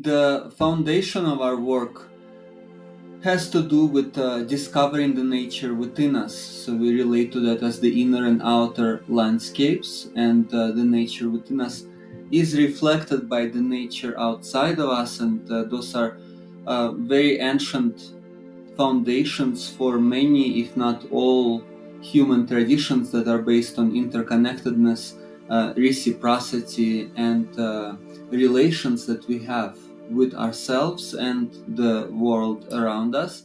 The foundation of our work has to do with discovering the nature within us. So we relate to that as the inner and outer landscapes, and the nature within us is reflected by the nature outside of us, and those are very ancient foundations for many, if not all, human traditions that are based on interconnectedness, reciprocity, and relations that we have with ourselves and the world around us.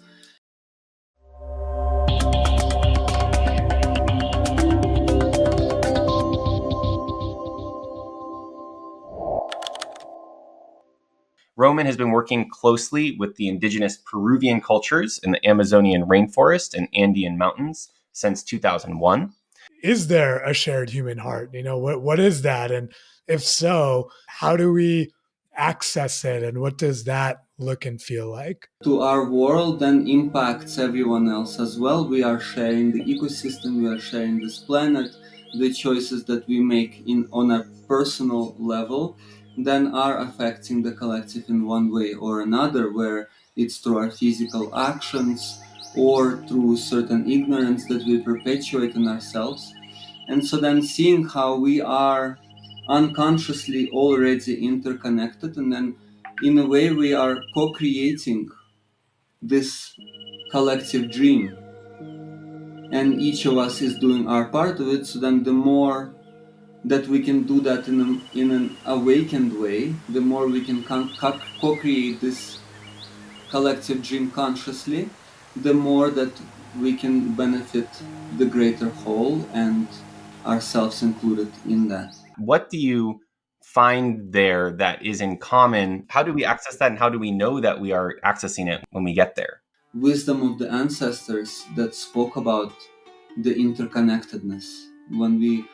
Roman has been working closely with the indigenous Peruvian cultures in the Amazonian rainforest and Andean mountains since 2001. Is there a shared human heart? What is that? And if so, how do we access it? And what does that look and feel like? To our world and impacts everyone else as well. We are sharing the ecosystem, we are sharing this planet. The choices that we make on a personal level then are affecting the collective in one way or another, where it's through our physical actions or through certain ignorance that we perpetuate in ourselves. And so then seeing how we are unconsciously already interconnected, and then in a way we are co-creating this collective dream, and each of us is doing our part of it. So then the more that we can do that in an awakened way, the more we can co-create this collective dream consciously, the more that we can benefit the greater whole, and ourselves included in that. What do you find there that is in common? How do we access that, and how do we know that we are accessing it when we get there? Wisdom of the ancestors that spoke about the interconnectedness. When we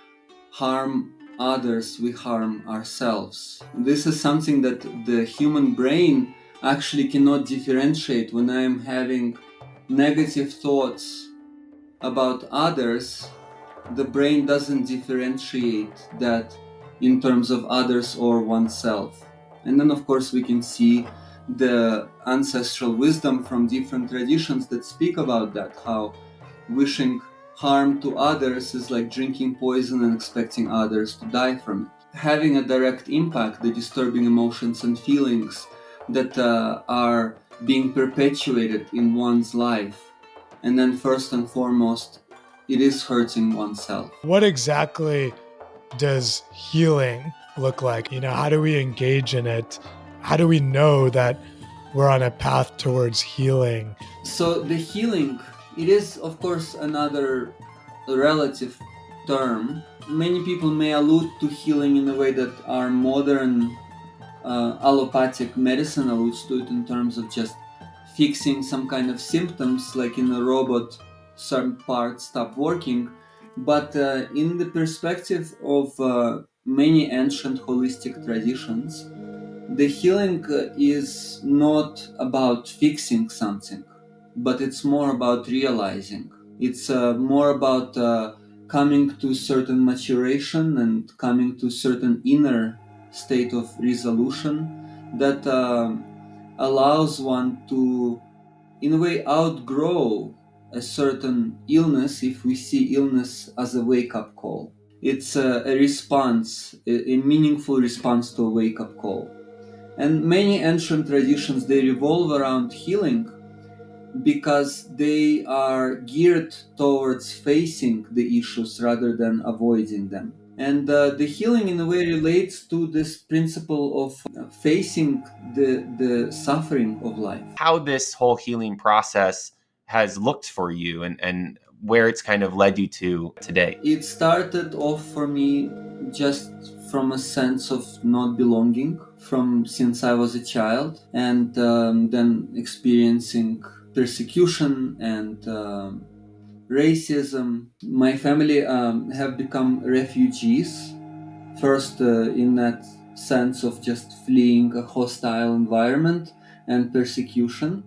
harm others, we harm ourselves. This is something that the human brain actually cannot differentiate. When I am having negative thoughts about others, the brain doesn't differentiate that in terms of others or oneself. And then, of course, we can see the ancestral wisdom from different traditions that speak about that, how wishing harm to others is like drinking poison and expecting others to die from it. Having a direct impact, the disturbing emotions and feelings that are being perpetuated in one's life. And then, first and foremost, it is hurting oneself. What exactly does healing look like? How do we engage in it? How do we know that we're on a path towards healing? So the healing, it is of course another relative term. Many people may allude to healing in a way that our modern allopathic medicine alludes to it, in terms of just fixing some kind of symptoms, like in a robot some parts stop working. But in the perspective of many ancient holistic traditions, the healing is not about fixing something, but it's more about realizing. It's more about coming to certain maturation and coming to certain inner state of resolution that allows one to, in a way, outgrow a certain illness, if we see illness as a wake-up call. It's a response, a meaningful response to a wake-up call. And many ancient traditions, they revolve around healing because they are geared towards facing the issues rather than avoiding them. And the healing in a way relates to this principle of facing the suffering of life. How this whole healing process has looked for you, and where it's kind of led you to today. It started off for me just from a sense of not belonging from since I was a child, and then experiencing persecution and racism. My family have become refugees, first in that sense of just fleeing a hostile environment and persecution,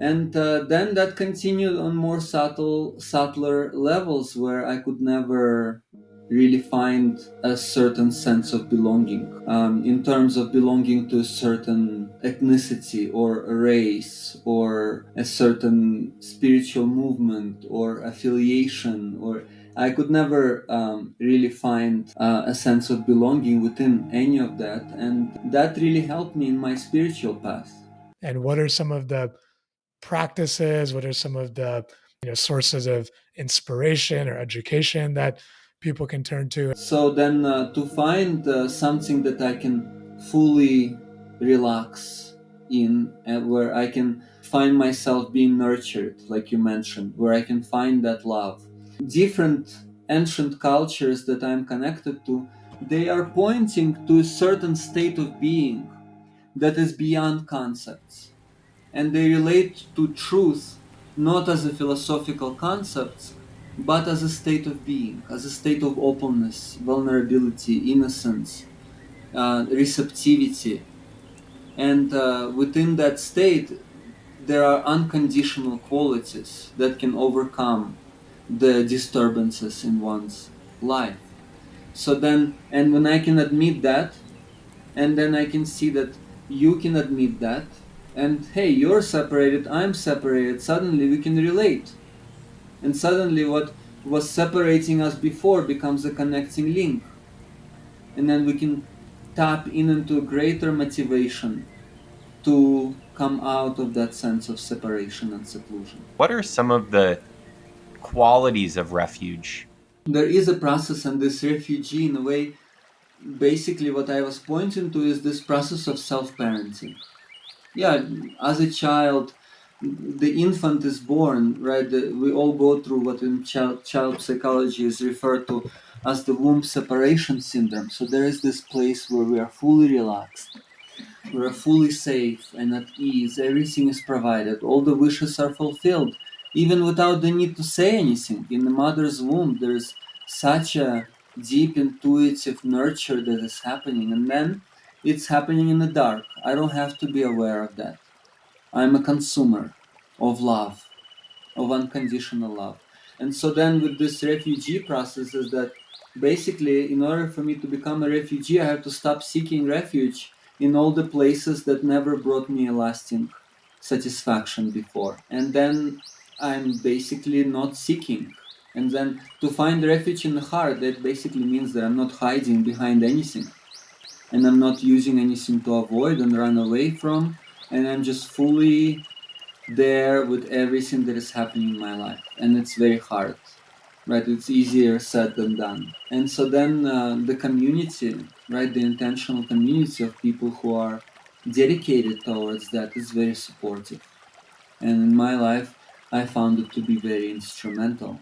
and then that continued on more subtler levels, where I could never really find a certain sense of belonging, in terms of belonging to a certain ethnicity or a race or a certain spiritual movement or affiliation, or I could never really find a sense of belonging within any of that, and that really helped me in my spiritual path. And what are some of the practices? What are some of the sources of inspiration or education that people can turn to? So then, to find something that I can fully relax in, and where I can find myself being nurtured, like you mentioned, where I can find that love. Different ancient cultures that I'm connected to, they are pointing to a certain state of being that is beyond concepts, and they relate to truth not as a philosophical concept, but as a state of being, as a state of openness, vulnerability, innocence, receptivity. And within that state, there are unconditional qualities that can overcome the disturbances in one's life. So then, and when I can admit that, and then I can see that you can admit that, and hey, you're separated, I'm separated, suddenly we can relate. And suddenly what was separating us before becomes a connecting link. And then we can tap in into a greater motivation to come out of that sense of separation and seclusion. What are some of the qualities of refuge? There is a process, and this refugee, in a way, basically what I was pointing to is this process of self-parenting. Yeah, as a child, the infant is born, right? We all go through what in child psychology is referred to as the womb separation syndrome. So there is this place where we are fully relaxed, we are fully safe and at ease, everything is provided, all the wishes are fulfilled, even without the need to say anything. In the mother's womb, there's such a deep intuitive nurture that is happening, and then it's happening in the dark. I don't have to be aware of that. I'm a consumer of love, of unconditional love. And so then with this refugee process is that basically in order for me to become a refugee, I have to stop seeking refuge in all the places that never brought me a lasting satisfaction before. And then I'm basically not seeking. And then to find refuge in the heart, that basically means that I'm not hiding behind anything. And I'm not using anything to avoid and run away from. And I'm just fully there with everything that is happening in my life, and it's very hard, right? It's easier said than done. And so then the community, right, the intentional community of people who are dedicated towards that is very supportive, and in my life I found it to be very instrumental.